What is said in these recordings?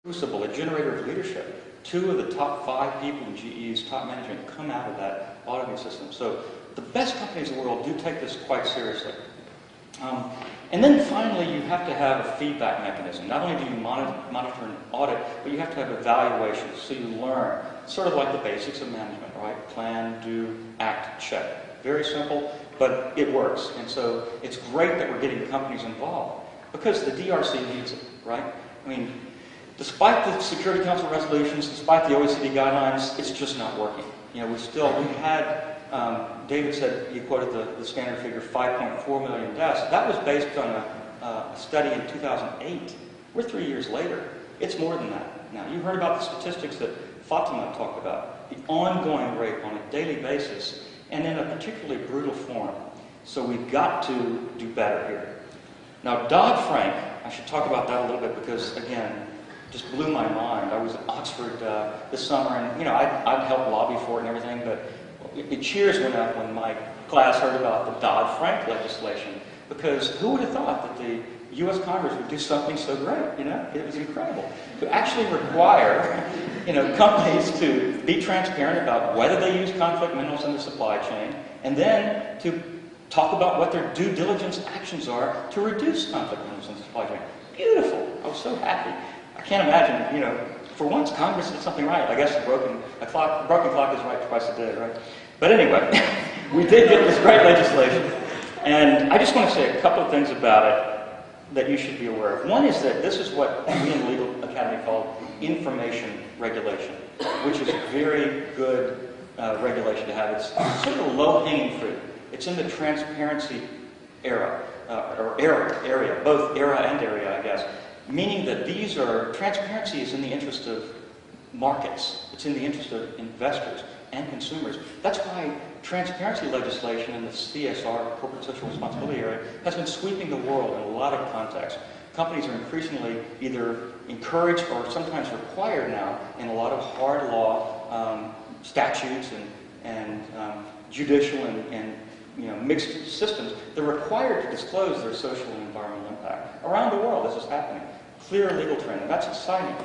crucible, a generator of leadership. 2 of the top 5 people in GE's top management come out of that auditing system. So the best companies in the world do take this quite seriously. And then finally, you have to have a feedback mechanism. Not only do you monitor and audit, but you have to have evaluations, so you learn. Sort of like the basics of management, right? Plan, do, act, check. Very simple, but it works. And so it's great that we're getting companies involved, because the DRC needs it, right? I mean, despite the Security Council resolutions, despite the OECD guidelines, it's just not working. You know, we had, David said, he quoted the standard figure, 5.4 million deaths. That was based on a study in 2008. We're 3 years later. It's more than that. Now, you heard about the statistics that Fatima talked about, the ongoing rate on a daily basis, and in a particularly brutal form. So we've got to do better here. Now, Dodd-Frank, I should talk about that a little bit because, again, just blew my mind. I was at Oxford this summer, and you know, I'd helped lobby for it and everything, but cheers went up when my class heard about the Dodd-Frank legislation, because who would have thought that the U.S. Congress would do something so great? You know, it was incredible to actually require, you know, companies to be transparent about whether they use conflict minerals in the supply chain, and then to talk about what their due diligence actions are to reduce conflict minerals in the supply chain. Beautiful. I was so happy. I can't imagine, you know, for once Congress did something right. I guess a broken clock is right twice a day, right? But anyway, we did get this great legislation. And I just want to say a couple of things about it that you should be aware of. One is that this is what we in the Legal Academy call information regulation, which is a very good regulation to have. It's sort of low-hanging fruit. It's in the transparency area, both era and area, I guess. Meaning that these are, transparency is in the interest of markets. It's in the interest of investors and consumers. That's why transparency legislation in the CSR, corporate social responsibility area, has been sweeping the world in a lot of contexts. Companies are increasingly either encouraged or sometimes required now in a lot of hard law statutes and judicial and you know, mixed systems. They're required to disclose their social and environmental impact. Around the world, this is happening. Clear legal trend, and that's exciting.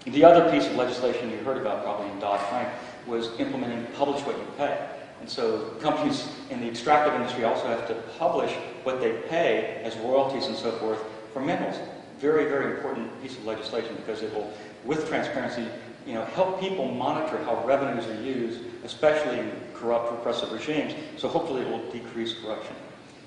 The other piece of legislation you heard about probably in Dodd-Frank was implementing publish what you pay. And so companies in the extractive industry also have to publish what they pay as royalties and so forth for minerals. Very, very important piece of legislation because it will, with transparency, you know, help people monitor how revenues are used, especially in corrupt, repressive regimes. So hopefully it will decrease corruption.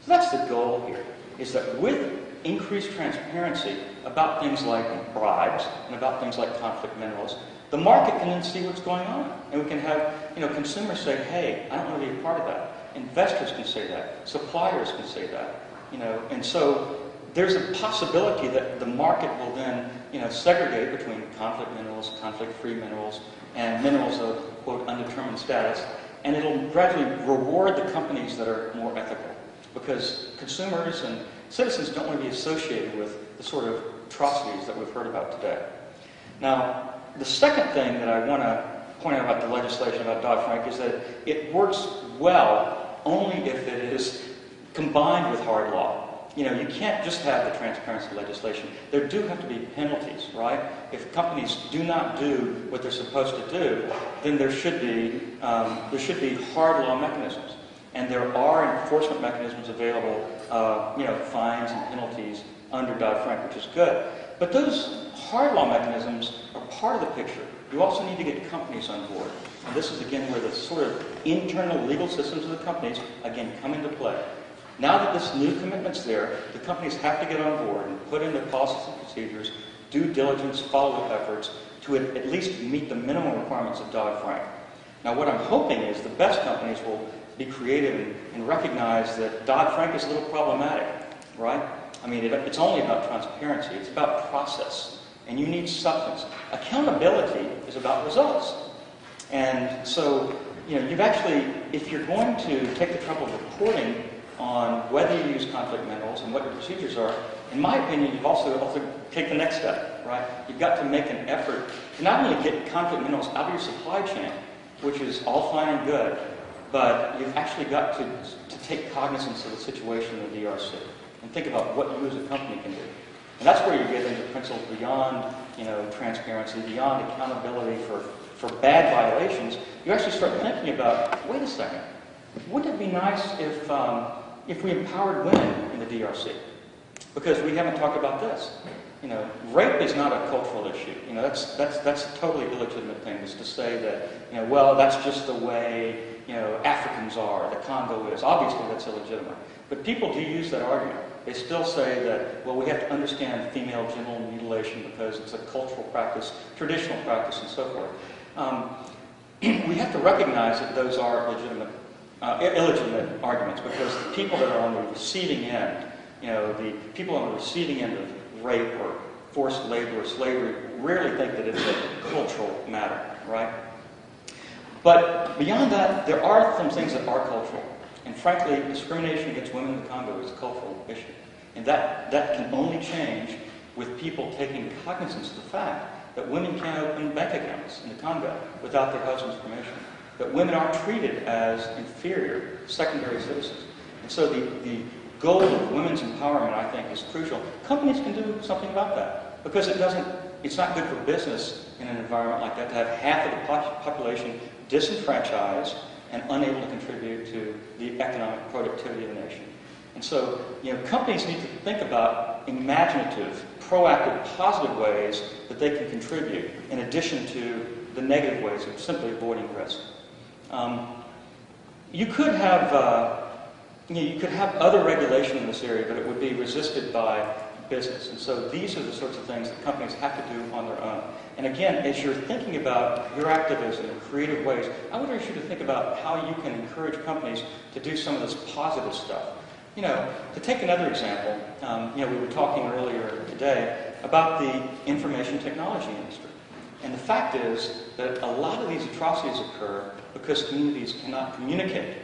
So that's the goal here, is that with increased transparency about things like bribes and about things like conflict minerals, the market can then see what's going on. And we can have, you know, consumers say, hey, I don't want to be a part of that. Investors can say that. Suppliers can say that. You know, and so there's a possibility that the market will then, you know, segregate between conflict minerals, conflict-free minerals, and minerals of, quote, undetermined status. And it'll gradually reward the companies that are more ethical. Because consumers and citizens don't want to be associated with the sort of atrocities that we've heard about today. Now, the second thing that I want to point out about the legislation about Dodd-Frank is that it works well only if it is combined with hard law. You know, you can't just have the transparency legislation. There do have to be penalties, right? If companies do not do what they're supposed to do, then there should be hard law mechanisms. And there are enforcement mechanisms available, you know, fines and penalties under Dodd-Frank, which is good. But those hard law mechanisms are part of the picture. You also need to get companies on board. And this is, again, where the sort of internal legal systems of the companies, again, come into play. Now that this new commitment's there, the companies have to get on board and put in their policies and procedures, due diligence, follow-up efforts, to at least meet the minimum requirements of Dodd-Frank. Now, what I'm hoping is the best companies will be creative and recognize that Dodd-Frank is a little problematic, right? I mean, it's only about transparency. It's about process. And you need substance. Accountability is about results. And so, you know, you've actually, if you're going to take the trouble of reporting on whether you use conflict minerals and what your procedures are, in my opinion, you've also take the next step, right? You've got to make an effort to not only get conflict minerals out of your supply chain, which is all fine and good, but you've actually got to take cognizance of the situation in the DRC and think about what you as a company can do. And that's where you get into principles beyond, transparency, beyond accountability for bad violations. You actually start thinking about, wait a second, wouldn't it be nice if we empowered women in the DRC? Because we haven't talked about this. Rape is not a cultural issue. That's a totally illegitimate thing, is to say that, well, that's just the way, Africans are, the Congo is. Obviously, that's illegitimate. But people do use that argument. They still say that, well, we have to understand female genital mutilation because it's a cultural practice, traditional practice, and so forth. We have to recognize that those are illegitimate arguments, because the people that are on the receiving end, the people on the receiving end of rape or forced labor or slavery rarely think that it's a cultural matter, right? But beyond that, there are some things that are cultural. And frankly, discrimination against women in the Congo is a cultural issue. And that can only change with people taking cognizance of the fact that women can't open bank accounts in the Congo without their husband's permission. That women are treated as inferior secondary citizens. And so the goal of women's empowerment, I think, is crucial. Companies can do something about that, because it's not good for business in an environment like that to have half of the population disenfranchised and unable to contribute to the economic productivity of the nation. And so, companies need to think about imaginative, proactive, positive ways that they can contribute, in addition to the negative ways of simply avoiding risk. You could have other regulation in this area, but it would be resisted by business. And so these are the sorts of things that companies have to do on their own. And again, as you're thinking about your activism in creative ways, I would urge you to think about how you can encourage companies to do some of this positive stuff. To take another example, we were talking earlier today about the information technology industry. And the fact is that a lot of these atrocities occur because communities cannot communicate.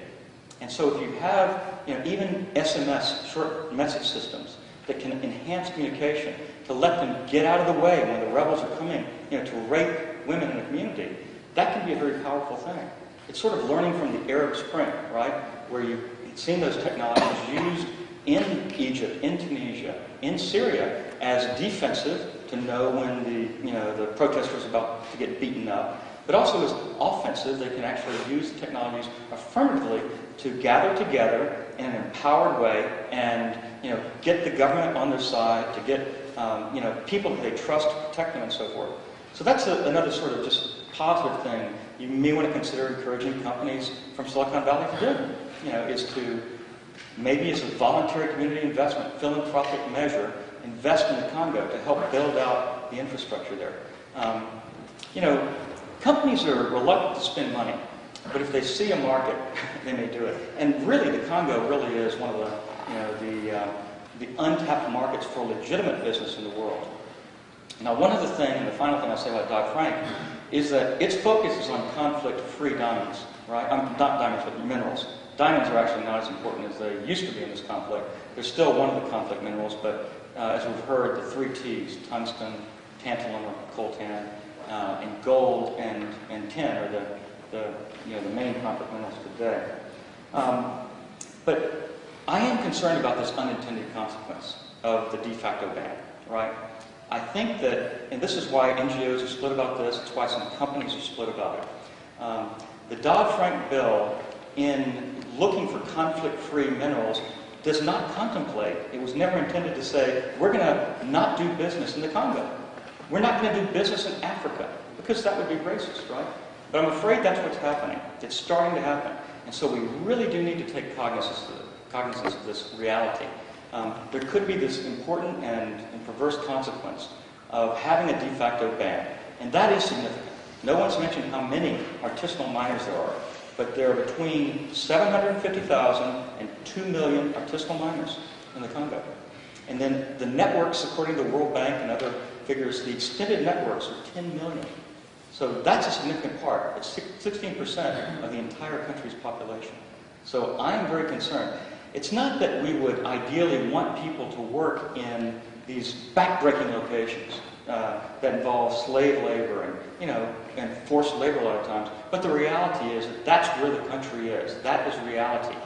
And so if you have, even SMS, short message systems, that can enhance communication, to let them get out of the way when the rebels are coming, to rape women in the community, that can be a very powerful thing. It's sort of learning from the Arab Spring, right? Where you've seen those technologies used in Egypt, in Tunisia, in Syria as defensive to know when the protesters are about to get beaten up, but also as offensive. They can actually use the technologies affirmatively to gather together in an empowered way and get the government on their side, to get people that they trust to protect them and so forth. So that's another sort of just positive thing you may want to consider encouraging companies from Silicon Valley to do. Is to, maybe as a voluntary community investment, philanthropic measure, invest in the Congo to help build out the infrastructure there. Companies are reluctant to spend money, but if they see a market, they may do it. And really, the Congo really is one of the untapped markets for legitimate business in the world. Now, one other thing, and the final thing I'll say about Dodd-Frank, is that its focus is on conflict-free diamonds, right? Not diamonds, but minerals. Diamonds are actually not as important as they used to be in this conflict. They're still one of the conflict minerals, but as we've heard, the 3 T's, tungsten, tantalum or coltan, and gold and tin are the main conflict minerals today. But I am concerned about this unintended consequence of the de facto ban, right? I think that, and this is why NGOs are split about this, it's why some companies are split about it. The Dodd-Frank bill, in looking for conflict-free minerals, does not contemplate, it was never intended to say, we're going to not do business in the Congo. We're not going to do business in Africa, because that would be racist, right? But I'm afraid that's what's happening. It's starting to happen. And so we really do need to take cognizance of this reality. There could be this important and perverse consequence of having a de facto ban. And that is significant. No one's mentioned how many artisanal miners there are, but there are between 750,000 and 2 million artisanal miners in the Congo. And then the networks, according to the World Bank and other figures, the extended networks are 10 million. So that's a significant part. It's 16% of the entire country's population. So I'm very concerned. It's not that we would ideally want people to work in these backbreaking locations that involve slave labor and forced labor a lot of times. But the reality is that that's where the country is. That is reality.